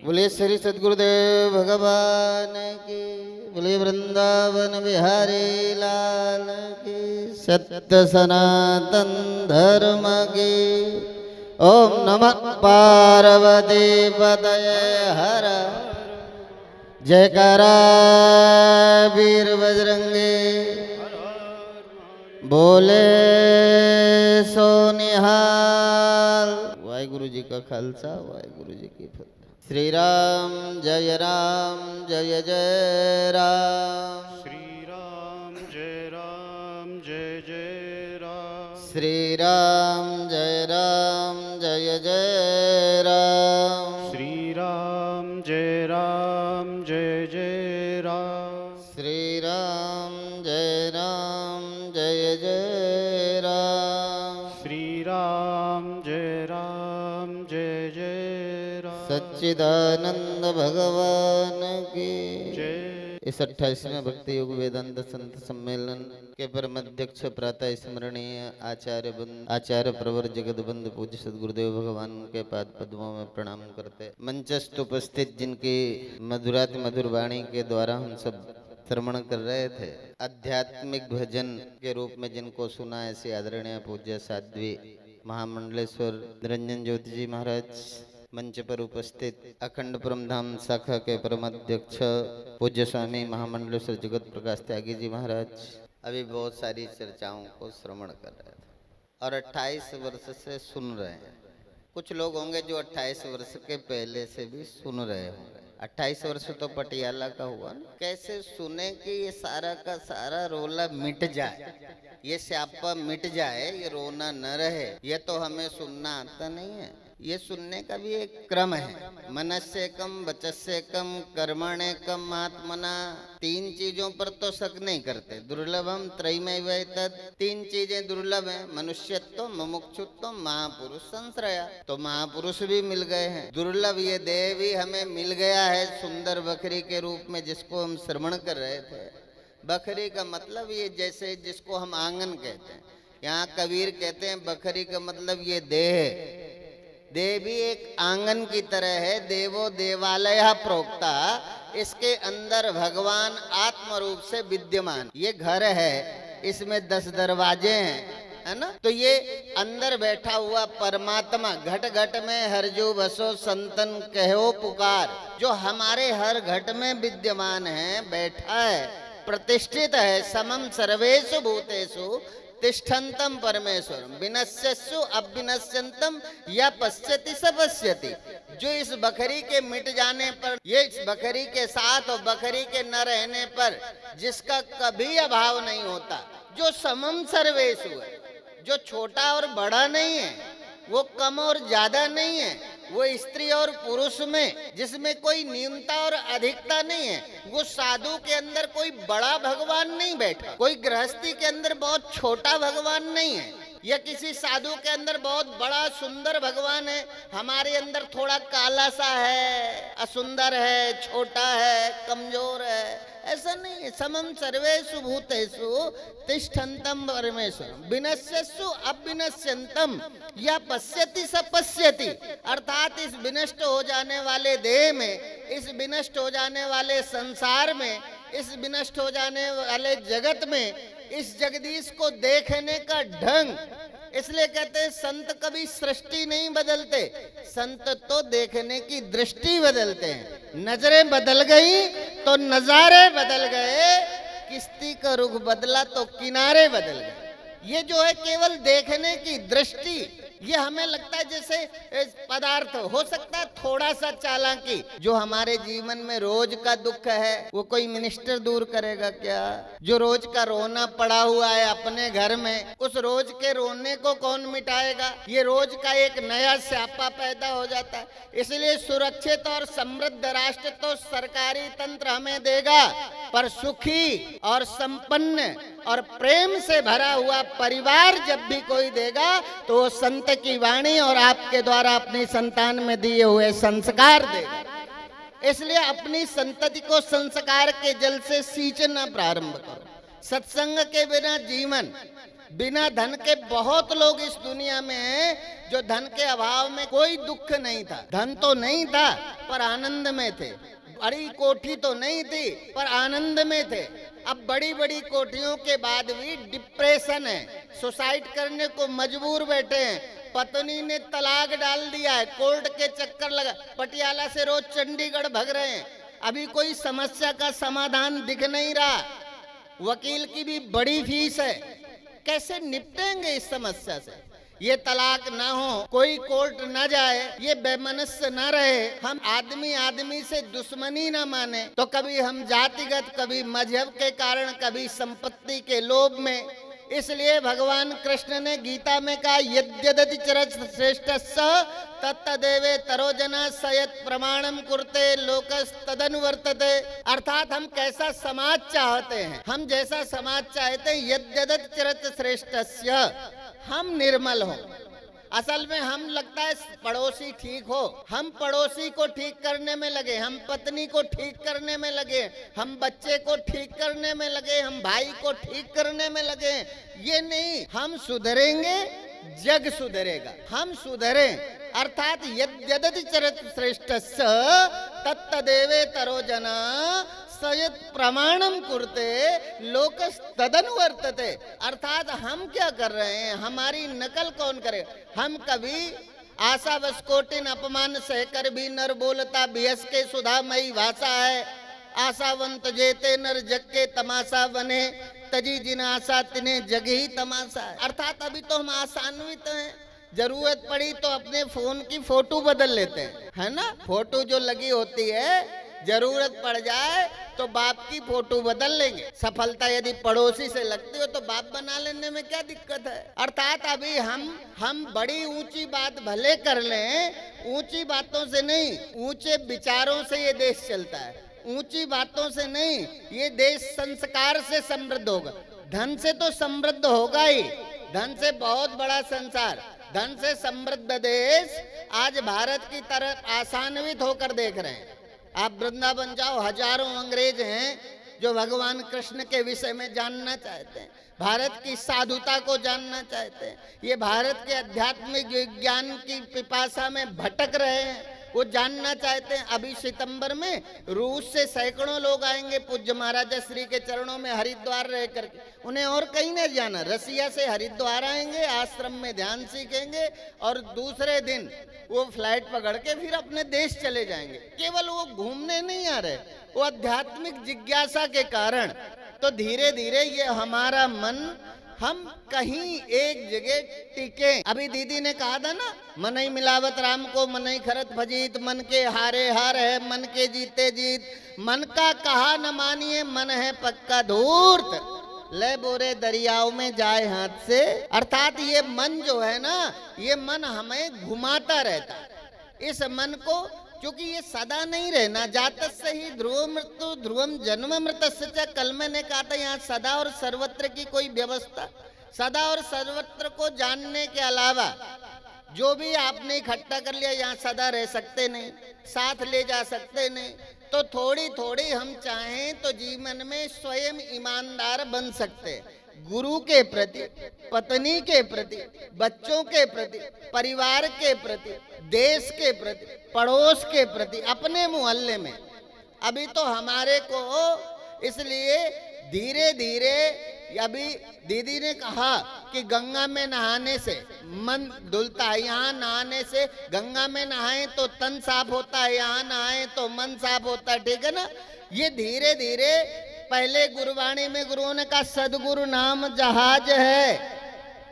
बोले श्री सद्गुरुदेव भगवान की, बोले वृंदावन बिहारी लाल की, सत्य सनातन धर्म की। ओम नमः पार्वती पतये हर, जयकारा वीर बजरंगी, बोले सोनिहाल। वाहिगुरु जी का खालसा, वाहिगुरु जी की फतेह। श्री राम जय जय राम। श्री राम जय जय राम। श्री राम जय जय राम। श्री राम जय जय राम। श्री राम जय जय राम। श्री राम जय जय राम। सच्चिदानंद भगवान की जय। इस 28वें भक्ति योग वेदांत संत सम्मेलन के परम अध्यक्ष प्रातः स्मरणीय आचार्य प्रवर जगत बंधु पूज्य सद्गुरुदेव भगवान के पाद पद्मों में प्रणाम करते, मंचस्थ उपस्थित जिनकी मधुराति मधुर वाणी के द्वारा हम सब श्रवण कर रहे थे, आध्यात्मिक भजन के रूप में जिनको सुना, ऐसे आदरणीय पूज्य साध्वी महामंडलेश्वर निरंजन ज्योति जी महाराज, मंच पर उपस्थित अखंड परमधाम शाखा के परमाध्यक्ष पूज्य स्वामी महामंडलेश्वर जगत प्रकाश त्यागी जी महाराज, अभी बहुत सारी चर्चाओं को श्रवण कर रहे थे और 28 वर्ष से सुन रहे हैं। कुछ लोग होंगे जो 28 वर्ष के पहले से भी सुन रहे होंगे। 28 वर्ष तो पटियाला का हुआ ना। कैसे सुने कि ये सारा का सारा रोला मिट जाए, ये स्यापा मिट जाए, ये रोना न रहे, ये तो हमें सुनना आता नहीं है। ये सुनने का भी एक क्रम है। मनस्य कम वचस्य कम कर्मणे कम आत्मना। 3 चीजों पर तो शक नहीं करते। दुर्लभम त्रयमेव एतत्। 3 चीजें दुर्लभ हैं, मनुष्यत्व, मुमुक्षुत्व, महापुरुष संश्रया। तो महापुरुष भी मिल गए हैं। दुर्लभ ये देह भी हमें मिल गया है सुंदर बकरी के रूप में, जिसको हम श्रवण कर रहे थे। बकरी का मतलब ये जैसे जिसको हम आंगन कहते हैं, यहाँ कबीर कहते हैं बकरी का मतलब ये देह है। देह भी एक आंगन की तरह है। देवो देवालय प्रोक्ता, इसके अंदर भगवान आत्म रूप से विद्यमान। ये घर है, इसमें 10 दरवाजे हैं, है ना। तो ये अंदर बैठा हुआ परमात्मा, घट घट में हरजू बसो संतन कहो पुकार, जो हमारे हर घट में विद्यमान है, बैठा है, प्रतिष्ठित है। समम सर्वेषु भूतेषु तिष्ठन्तम परमेश्वरम विनश्यसु अविनश्यन्तम या पश्यति स पश्यति। जो इस बकरी के मिट जाने पर, ये इस बकरी के साथ और बकरी के न रहने पर जिसका कभी अभाव नहीं होता, जो समम सर्वेषु है, जो छोटा और बड़ा नहीं है, वो कम और ज्यादा नहीं है, वो स्त्री और पुरुष में जिसमें कोई न्यूनता और अधिकता नहीं है, वो साधु के अंदर कोई बड़ा भगवान नहीं बैठा, कोई गृहस्थी के अंदर बहुत छोटा भगवान नहीं है, या किसी साधु के अंदर बहुत बड़ा सुंदर भगवान है, हमारे अंदर थोड़ा काला सा है, असुंदर है, छोटा है, कमजोर है, ऐसा नहीं है। समम सर्वेषु भूतेषु तिष्ठन्तम परमेश्वरम विनश्यसु अविनश्यन्तम या पश्यति स पश्यति। अर्थात इस विनष्ट हो जाने वाले देह में, इस विनष्ट हो जाने वाले संसार में, इस विनष्ट हो जाने वाले जगत में, इस जगदीश को देखने का ढंग, इसलिए कहते हैं संत कभी सृष्टि नहीं बदलते, संत तो देखने की दृष्टि बदलते हैं। नजरें बदल गई तो नजारे बदल गए, किश्ती का रुख बदला तो किनारे बदल गए। ये जो है केवल देखने की दृष्टि, ये हमें लगता है जैसे पदार्थ हो सकता है थोड़ा सा चालाकी। जो हमारे जीवन में रोज का दुख है वो कोई मिनिस्टर दूर करेगा क्या? जो रोज का रोना पड़ा हुआ है अपने घर में, उस रोज के रोने को कौन मिटाएगा? ये रोज का एक नया स्यापा पैदा हो जाता है। इसलिए सुरक्षित और समृद्ध राष्ट्र तो सरकारी तंत्र हमें देगा, पर सुखी और संपन्न और प्रेम से भरा हुआ परिवार जब भी कोई देगा तो वो संत की वाणी और आपके द्वारा अपनी संतान में दिए हुए संस्कार देगा। इसलिए अपनी संतति को संस्कार के जल से सींचना प्रारंभ करो। सत्संग के बिना जीवन, बिना धन के बहुत लोग इस दुनिया में हैं जो धन के अभाव में कोई दुख नहीं था। धन तो नहीं था पर आनंद में थे, बड़ी कोठी तो नहीं थी पर आनंद में थे। अब बड़ी बड़ी कोठियों के बाद भी डिप्रेशन है, सुसाइड करने को मजबूर बैठे हैं, पत्नी ने तलाक डाल दिया है, कोर्ट के चक्कर लगा, पटियाला से रोज चंडीगढ़ भग रहे हैं, अभी कोई समस्या का समाधान दिख नहीं रहा, वकील की भी बड़ी फीस है, कैसे निपटेंगे इस समस्या से? ये तलाक ना हो, कोई कोर्ट ना जाए, ये बेमनस्य ना रहे, हम आदमी आदमी से दुश्मनी ना माने, तो कभी हम जातिगत, कभी मजहब के कारण, कभी संपत्ति के लोभ में। इसलिए भगवान कृष्ण ने गीता में कहा यद्यदति चरत श्रेष्ठस्य तत्तदेवे तरोजना सयत प्रमाणम कुरते लोकस तदनुवर्तते। अर्थात हम कैसा समाज चाहते हैं, हम जैसा समाज चाहते हैं, यद्यदति चरत श्रेष्ठस्य, हम निर्मल हो। असल में हम लगता है पड़ोसी ठीक हो, हम पड़ोसी को ठीक करने में लगे, हम पत्नी को ठीक करने में लगे, हम बच्चे को ठीक करने में लगे, हम भाई को ठीक करने में लगे। ये नहीं, हम सुधरेंगे जग सुधरेगा, हम सुधरें। अर्थात यद्यदति चरत श्रेष्ठस्य तत्तदेवे तरोजना सयत प्रमाणम कुरते लोकस तदनुवर्तते। अर्थात हम क्या कर रहे हैं, हमारी नकल कौन करे? हम कभी आशा बस कोटिन अपमान सहकर भी नर बोलता बिहस के सुधामयी भाषा है। आशावंत जेते नर जग के तमाशा बने, तजी जिन आशा तिन्हें जग ही तमाशा है। अर्थात अभी तो हम आशान्वित हैं, जरूरत पड़ी तो अपने फोन की फोटो बदल लेते हैं, है ना? फोटो जो लगी होती है, जरूरत पड़ जाए तो बाप की फोटो बदल लेंगे। सफलता यदि पड़ोसी से लगती हो तो बाप बना लेने में क्या दिक्कत है? अर्थात अभी हम बड़ी ऊंची बात भले कर लें, ऊंची बातों से नहीं, ऊंचे विचारों से ये देश चलता है, ऊंची बातों से नहीं। ये देश संस्कार से समृद्ध होगा, धन से तो समृद्ध होगा ही, धन से बहुत बड़ा संसार, धन से समृद्ध देश आज भारत की तरफ आशान्वित होकर देख रहे हैं। आप वृंदावन जाओ, हजारों अंग्रेज हैं जो भगवान कृष्ण के विषय में जानना चाहते हैं, भारत की साधुता को जानना चाहते हैं, ये भारत के आध्यात्मिक विज्ञान की पिपासा में भटक रहे हैं, वो जानना चाहते हैं। अभी सितंबर में रूस से सैकड़ों लोग आएंगे पूज्य महाराजा श्री के चरणों में हरिद्वार रह करके, उन्हें और कहीं नहीं जाना, रसिया से हरिद्वार आएंगे, आश्रम में ध्यान सीखेंगे और दूसरे दिन वो फ्लाइट पकड़ के फिर अपने देश चले जाएंगे। केवल वो घूमने नहीं आ रहे, वो आध्यात्मिक जिज्ञासा के कारण। तो धीरे धीरे ये हमारा मन, हम कहीं एक जगह टिके। अभी दीदी ने कहा था ना, मन ही मिलावत राम को, मन ही खरत भजीत, मन के हारे हार है, मन के जीते जीत, मन का कहा न मानिए, मन है पक्का धूर्त, ले बोरे दरियाओं में जाए हाथ से। अर्थात ये मन जो है ना, ये मन हमें घुमाता रहता है। इस मन को, क्योंकि ये सदा नहीं रहना, जातस्य ही ध्रुव मृत्यु ध्रुवम जन्म मृतस्य च। कल मैंने कहा था यहाँ सदा और सर्वत्र की कोई व्यवस्था, सदा और सर्वत्र को जानने के अलावा जो भी आपने इकट्ठा कर लिया यहाँ सदा रह सकते नहीं, साथ ले जा सकते नहीं। तो थोड़ी थोड़ी हम चाहें तो जीवन में स्वयं ईमानदार बन सकते, गुरु के प्रति, पत्नी के प्रति, बच्चों के प्रति, परिवार के प्रति, देश के प्रति, पड़ोस के प्रति, अपने मोहल्ले में। अभी तो हमारे को इसलिए धीरे धीरे, अभी दीदी ने कहा कि गंगा में नहाने से मन धुलता है, यहाँ नहाने से, गंगा में नहाएं तो तन साफ होता है, यहाँ नहाएं तो मन साफ होता है, ठीक है ना? ये धीरे धीरे, पहले गुरुवाणी में गुरुओं ने कहा सदगुरु नाम जहाज है,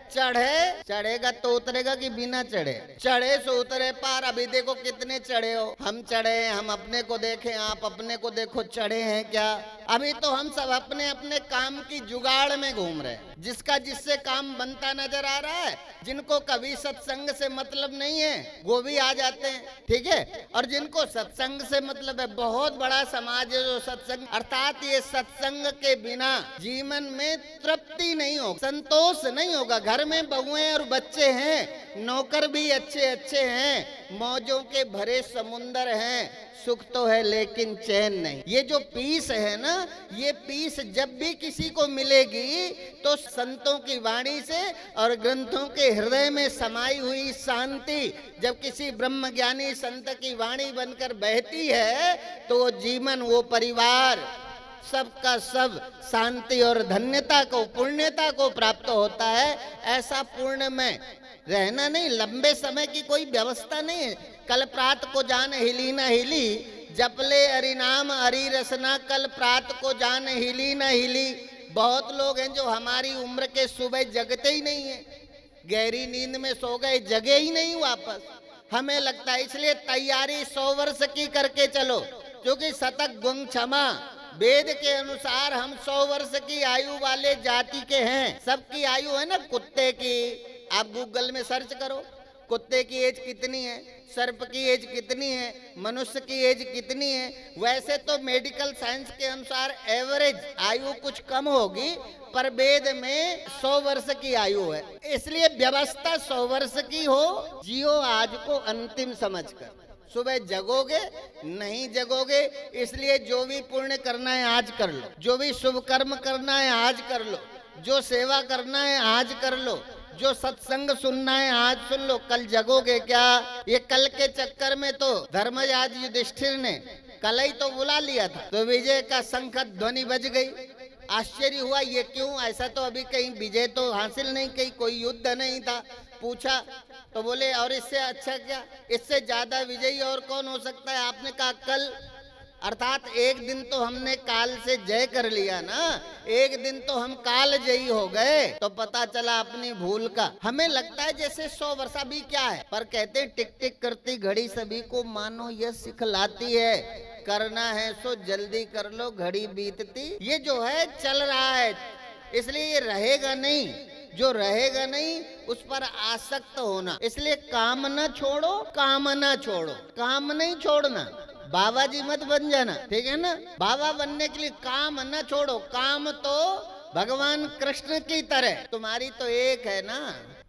चढ़े चढ़ेगा तो उतरेगा कि बिना चढ़े, चढ़े सो उतरे पार। अभी देखो कितने चढ़े हो, हम चढ़े हैं, हम अपने को देखें, आप अपने को देखो, चढ़े हैं क्या? अभी तो हम सब अपने अपने काम की जुगाड़ में घूम रहे हैं, जिसका जिससे काम बनता नजर आ रहा है। जिनको कभी सत्संग से मतलब नहीं है वो भी आ जाते हैं, ठीक है? और जिनको सत्संग से मतलब है, बहुत बड़ा समाज है जो सत्संग, अर्थात ये सत्संग के बिना जीवन में तृप्ति नहीं हो, संतोष नहीं होगा। घर घर में बहुएं और बच्चे हैं, नौकर भी अच्छे अच्छे हैं, मौजों के भरे समुंदर हैं, सुख तो है लेकिन चैन नहीं। ये जो पीस है ना, ये पीस जब भी किसी को मिलेगी तो संतों की वाणी से और ग्रंथों के हृदय में समाई हुई शांति जब किसी ब्रह्म ज्ञानी संत की वाणी बनकर बहती है तो वो जीवन, वो परिवार सबका सब शांति और धन्यता को, पुण्यता को प्राप्त होता है। ऐसा पूर्ण में रहना नहीं, लंबे समय की कोई व्यवस्था नहीं है। कल प्रात को जान हिली न हिली, जपले हरिनाम हरि रसना, कल प्रात को जान हिली न हिली। बहुत लोग हैं जो हमारी उम्र के सुबह जगते ही नहीं है, गहरी नींद में सो गए, जगे ही नहीं वापस। हमें लगता है, इसलिए तैयारी 100 वर्ष की करके चलो, क्योंकि शतक गुण क्षमा, वेद के अनुसार हम 100 वर्ष की आयु वाले जाति के हैं। सबकी आयु है ना कुत्ते की, आप गूगल में सर्च करो कुत्ते की एज कितनी है, सर्प की एज कितनी है, मनुष्य की एज कितनी है। वैसे तो मेडिकल साइंस के अनुसार एवरेज आयु कुछ कम होगी, पर वेद में 100 वर्ष की आयु है। इसलिए व्यवस्था 100 वर्ष की हो। जियो आज को अंतिम समझकर, सुबह जगोगे नहीं जगोगे, इसलिए जो भी पुण्य करना है आज कर लो, जो भी शुभ कर्म करना है आज कर लो, जो सेवा करना है आज कर लो, जो सत्संग सुनना है आज सुन लो। कल जगोगे क्या? ये कल के चक्कर में तो धर्मराज युधिष्ठिर ने कल ही तो बुला लिया था, तो विजय का शंख ध्वनि बज गई। आश्चर्य हुआ, ये क्यों? ऐसा तो अभी कहीं विजय तो हासिल नहीं, कहीं कोई युद्ध नहीं था। पूछा तो बोले और इससे अच्छा क्या, इससे ज्यादा विजयी और कौन हो सकता है? आपने कहा कल, अर्थात एक दिन तो हमने काल से जय कर लिया ना, एक दिन तो हम काल जयी हो गए, तो पता चला अपनी भूल का। हमें लगता है जैसे 100 वर्ष भी क्या है, पर कहते टिक टिक करती घड़ी सभी को मानो यह सिखलाती है, करना है सो जल्दी कर लो घड़ी बीतती। ये जो है चल रहा है, इसलिए ये रहेगा नहीं, जो रहेगा नहीं उस पर आसक्त होना। इसलिए काम न छोड़ो, काम न छोड़ो, काम नहीं छोड़ना। बाबा जी मत बन जाना, ठीक है ना? बाबा बनने के लिए काम न छोड़ो, काम तो भगवान कृष्ण की तरह। तुम्हारी तो एक है ना,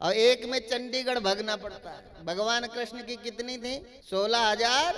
और एक में चंडीगढ़ भगना पड़ता है। भगवान कृष्ण की कितनी थी? 16,000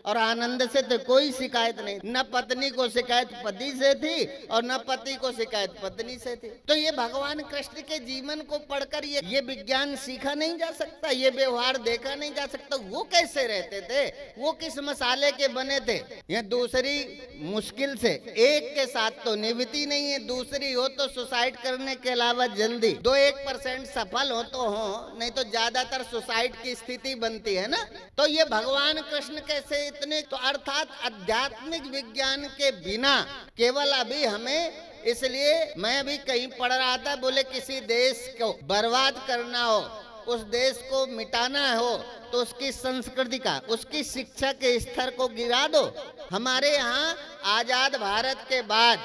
और आनंद से तो कोई शिकायत नहीं, न पत्नी को शिकायत पति से थी और न पति को शिकायत पत्नी से थी। तो ये भगवान कृष्ण के जीवन को पढ़कर ये विज्ञान सीखा नहीं जा सकता, ये व्यवहार देखा नहीं जा सकता। वो कैसे रहते थे, वो किस मसाले के बने थे? ये दूसरी मुश्किल से एक के साथ तो निभती नहीं है, दूसरी हो तो सुसाइड करने के अलावा जल्दी 2-1% सफल हो तो हो, नहीं तो ज्यादातर सुसाइड की स्थिति बनती है ना। तो ये भगवान कृष्ण कैसे इतने, तो अर्थात आध्यात्मिक विज्ञान के बिना केवल अभी हमें, इसलिए मैं अभी कहीं पढ़ रहा था, बोले किसी देश को बर्बाद करना हो, उस देश को मिटाना हो, तो उसकी संस्कृति का, उसकी शिक्षा के स्तर को गिरा दो। हमारे यहाँ आजाद भारत के बाद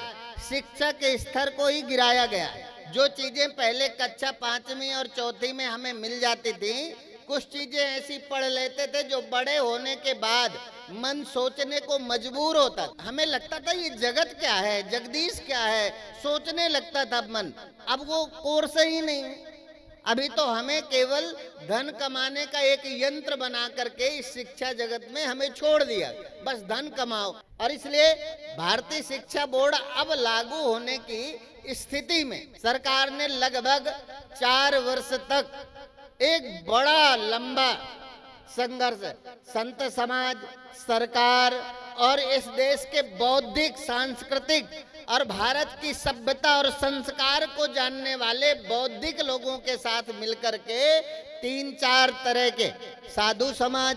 शिक्षा के स्तर को ही गिराया गया। जो चीजें पहले कक्षा 5वीं और 4थी में हमें मिल जाती थी, कुछ चीजें ऐसी पढ़ लेते थे जो बड़े होने के बाद मन सोचने को मजबूर होता था। हमें लगता था ये जगत क्या है, जगदीश क्या है, सोचने लगता था मन। अब वो कोर्स ही नहीं है। अभी तो हमें केवल धन कमाने का एक यंत्र बना करके इस शिक्षा जगत में हमें छोड़ दिया, बस धन कमाओ। और इसलिए भारतीय शिक्षा बोर्ड अब लागू होने की स्थिति में सरकार ने लगभग 4 वर्ष तक एक बड़ा लंबा संघर्ष, संत समाज, सरकार और इस देश के बौद्धिक, सांस्कृतिक और भारत की सभ्यता और संस्कार को जानने वाले बौद्धिक लोगों के साथ मिलकर के 3-4 तरह के साधु समाज,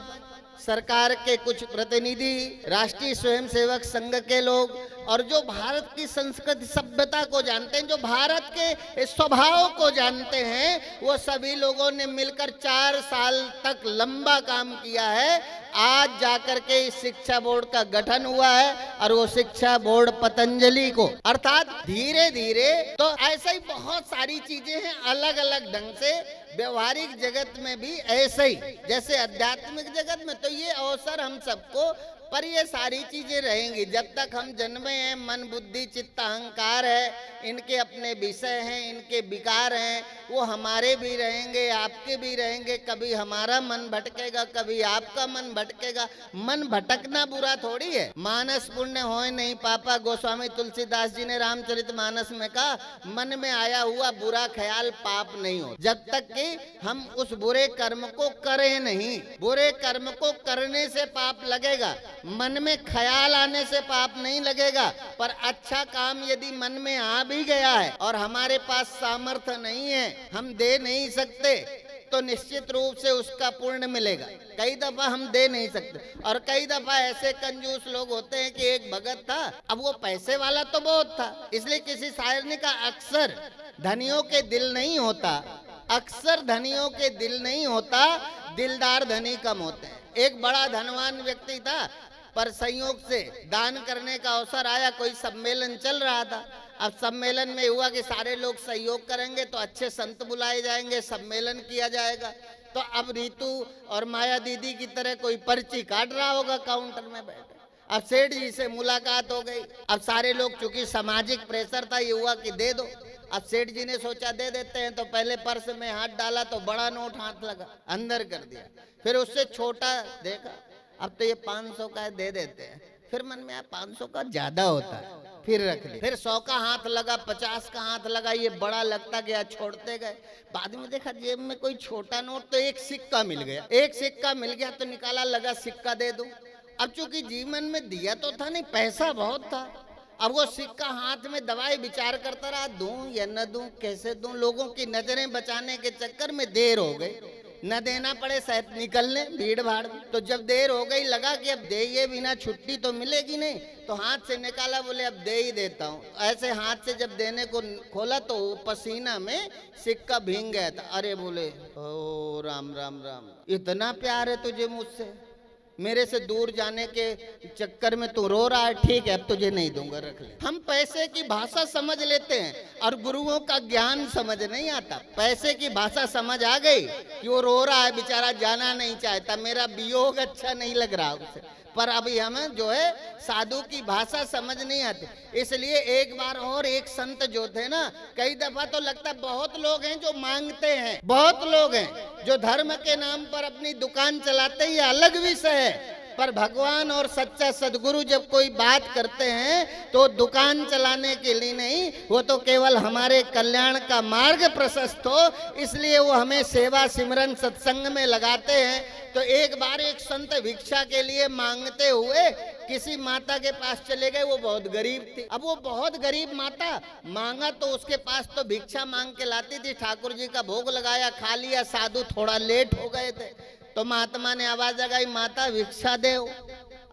सरकार के कुछ प्रतिनिधि, राष्ट्रीय स्वयंसेवक संघ के लोग, और जो भारत की संस्कृति सभ्यता को जानते हैं, जो भारत के स्वभाव को जानते हैं, वो सभी लोगों ने मिलकर 4 साल तक लंबा काम किया है। आज जाकर के इस शिक्षा बोर्ड का गठन हुआ है, और वो शिक्षा बोर्ड पतंजलि को, अर्थात धीरे धीरे, तो ऐसे ही बहुत सारी चीजें हैं अलग अलग ढंग से। व्यवहारिक जगत में भी ऐसे ही, जैसे आध्यात्मिक जगत में, तो ये अवसर हम सबको पर ये सारी चीजें रहेंगी जब तक हम जन्मे हैं। मन बुद्धि चित्त अहंकार है, इनके अपने विषय हैं, इनके विकार हैं, वो हमारे भी रहेंगे, आपके भी रहेंगे। कभी हमारा मन भटकेगा, कभी आपका मन भटकेगा। मन भटकना बुरा थोड़ी है। मानस पुण्य होए नहीं पापा, गोस्वामी तुलसीदास जी ने रामचरितमानस में कहा, मन में आया हुआ बुरा ख्याल पाप नहीं हो, जब तक कि हम उस बुरे कर्म को करें नहीं। बुरे कर्म को करने से पाप लगेगा, मन में ख्याल आने से पाप नहीं लगेगा। पर अच्छा काम यदि मन में आ भी गया है और हमारे पास सामर्थ्य नहीं है, हम दे नहीं सकते, तो निश्चित रूप से उसका पुण्य मिलेगा। कई दफा हम दे नहीं सकते, और कई दफा ऐसे कंजूस लोग होते हैं कि एक भगत था, अब वो पैसे वाला तो बहुत था, इसलिए किसी शायर ने कहा, अक्सर धनियों के दिल नहीं होता, अक्सर धनियों के दिल नहीं होता, दिलदार धनी कम होते हैं। एक बड़ा धनवान व्यक्ति था, पर संयोग से दान करने का अवसर आया, कोई सम्मेलन चल रहा था। अब सम्मेलन में हुआ कि सारे लोग सहयोग करेंगे तो अच्छे संत बुलाए जाएंगे, सम्मेलन किया जाएगा। तो अब रीतू और माया दीदी की तरह कोई पर्ची काट रहा होगा काउंटर में बैठे। अब सेठ जी से मुलाकात हो गई। अब सारे लोग, चूंकि सामाजिक प्रेशर था, ये हुआ कि दे दो। अब सेठ जी ने सोचा दे देते हैं, तो पहले पर्स में हाथ डाला तो बड़ा नोट हाथ लगा, अंदर कर दिया। फिर उससे छोटा देखा, अब तो ये 500 का दे देते हैं। फिर मन में आया 500 का ज्यादा होता है, फिर रख ली। फिर 100 का हाथ लगा, 50 का हाथ लगा, ये बड़ा लगता गया, छोड़ते गए। बाद में देखा जेब में कोई छोटा नोट, तो एक सिक्का मिल गया। एक सिक्का मिल गया तो निकाला, लगा सिक्का दे दूं। अब चूंकि जीवन में दिया तो था नहीं, पैसा बहुत था। अब वो सिक्का हाथ में दबाए विचार करता रहा, दूं या न दूं, कैसे दूं। लोगों की नजरें बचाने के चक्कर में देर हो गई, न देना पड़े शायद निकलने भीड़ भाड़ में। तो जब देर हो गई, लगा कि अब दे ये बिना छुट्टी तो मिलेगी नहीं, तो हाथ से निकाला, बोले अब दे ही देता हूँ। ऐसे हाथ से जब देने को खोला तो पसीना में सिक्का भींग गया था। अरे बोले, ओ राम राम राम, इतना प्यार है तुझे मुझसे, मेरे से दूर जाने के चक्कर में तू रो रहा है, ठीक है अब तुझे नहीं दूंगा, रख ले। हम पैसे की भाषा समझ लेते हैं और गुरुओं का ज्ञान समझ नहीं आता। पैसे की भाषा समझ आ गई कि वो रो रहा है बेचारा, जाना नहीं चाहता, मेरा वियोग अच्छा नहीं लग रहा उसे। पर अभी हमें जो है साधु की भाषा समझ नहीं आती। इसलिए एक बार और एक संत जो थे ना, कई दफा तो लगता है बहुत लोग हैं जो मांगते हैं, बहुत लोग हैं जो धर्म के नाम पर अपनी दुकान चलाते हैं, ये अलग विषय है। पर भगवान और सच्चा सदगुरु जब कोई बात करते हैं तो दुकान चलाने के लिए नहीं, वो तो केवल हमारे कल्याण का मार्ग प्रशस्त हो, इसलिए वो हमें सेवा सिमरन सत्संग में लगाते हैं। तो एक बार एक संत भिक्षा के लिए मांगते हुए किसी माता के पास चले गए, वो बहुत गरीब थी। अब वो बहुत गरीब माता, मांगा तो उसके पास तो भिक्षा मांग के लाती थी, ठाकुर जी का भोग लगाया, खा लिया। साधु थोड़ा लेट हो गए थे, तो महात्मा ने आवाज लगाई, माता भिक्षा दे।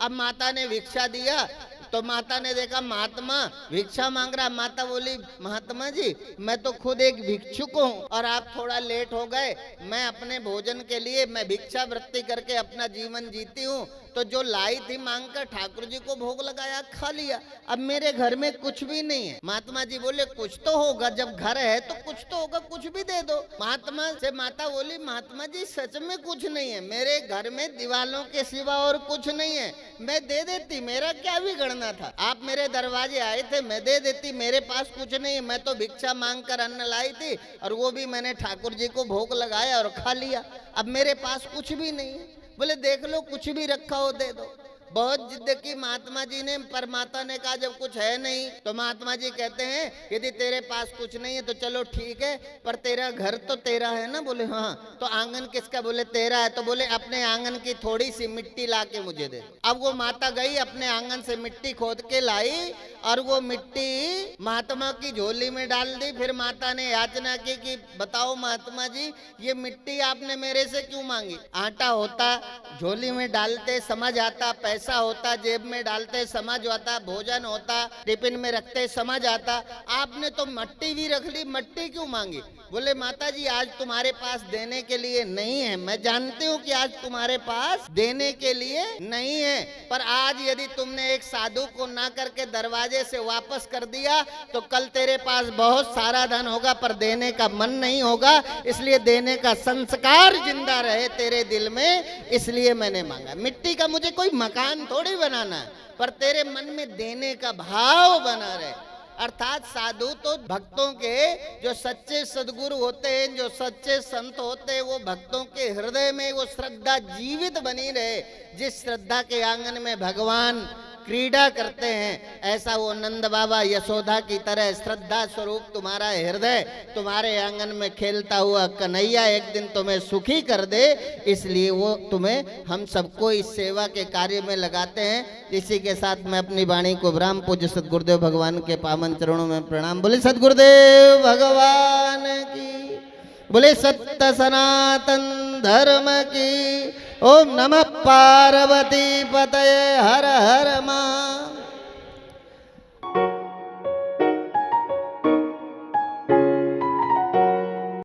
अब माता ने भिक्षा दिया तो माता ने देखा महात्मा भिक्षा मांग रहा। माता बोली, महात्मा जी मैं तो खुद एक भिक्षुक हूँ और आप थोड़ा लेट हो गए, मैं अपने भोजन के लिए मैं भिक्षा वृत्ति करके अपना जीवन जीती हूँ, तो जो लाई थी मांग कर ठाकुर जी को भोग लगाया, खा लिया, अब मेरे घर में कुछ भी नहीं है। महात्मा जी बोले, कुछ तो होगा, जब घर है तो कुछ तो होगा, कुछ भी दे दो। महात्मा से माता बोली, महात्मा जी सच में कुछ नहीं है, मेरे घर में दीवालों के सिवा और कुछ नहीं है, मैं दे देती, मेरा क्या बिगड़ना था। आप मेरे दरवाजे आए थे, मैं दे देती, मेरे पास कुछ नहीं है, मैं तो भिक्षा मांग कर अन्न लाई थी और वो भी मैंने ठाकुर जी को भोग लगाया और खा लिया, अब मेरे पास कुछ भी नहीं है। बोले देख लो कुछ भी रखा हो दे दो। बहुत जिद की महात्मा जी ने, पर माता ने कहा जब कुछ है नहीं, तो महात्मा जी कहते हैं यदि तेरे पास कुछ नहीं है तो चलो ठीक है, पर तेरा घर तो तेरा है ना। बोले हाँ। तो आंगन किसका? बोले तेरा है। तो बोले अपने आंगन की थोड़ी सी मिट्टी ला के मुझे दे। अब वो माता गई, अपने आंगन से मिट्टी खोद के लाई और वो मिट्टी महात्मा की झोली में डाल दी। फिर माता ने याचना की कि बताओ महात्मा जी ये मिट्टी आपने मेरे से क्यों मांगी? आटा होता झोली में डालते समझ आता, पैसा होता जेब में डालते समझ आता, भोजन होता टिफिन में रखते समझ आता, आपने तो मिट्टी भी रख ली, मिट्टी क्यों मांगी? बोले माता जी आज तुम्हारे पास देने के लिए नहीं है, मैं जानती हूँ कि आज तुम्हारे पास देने के लिए नहीं है, पर आज यदि तुमने एक साधु को ना करके दरवाजे से वापस कर दिया तो कल तेरे पास बहुत सारा धन होगा पर देने का मन नहीं होगा, इसलिए देने का संस्कार जिंदा रहे तेरे दिल में, इसलिए मैंने मांगा। मिट्टी का मुझे कोई मकान मेहमान थोड़ी बनाना, पर तेरे मन में देने का भाव बना रहे। अर्थात साधु तो भक्तों के, जो सच्चे सदगुरु होते हैं, जो सच्चे संत होते हैं, वो भक्तों के हृदय में वो श्रद्धा जीवित बनी रहे। जिस श्रद्धा के आंगन में भगवान क्रीड़ा करते हैं, ऐसा वो नंद बाबा यशोदा की तरह श्रद्धा स्वरूप तुम्हारा हृदय, तुम्हारे आंगन में खेलता हुआ कन्हैया एक दिन तुम्हें सुखी कर दे, इसलिए वो तुम्हें, हम सबको इस सेवा के कार्य में लगाते हैं। इसी के साथ मैं अपनी वाणी को विराम। पूज्य सदगुरुदेव भगवान के पावन चरणों में प्रणाम। बोले सदगुरुदेव भगवान की, बोले सत्य सनातन धर्म की। ओम नमः पार्वती पतये हर हर मा।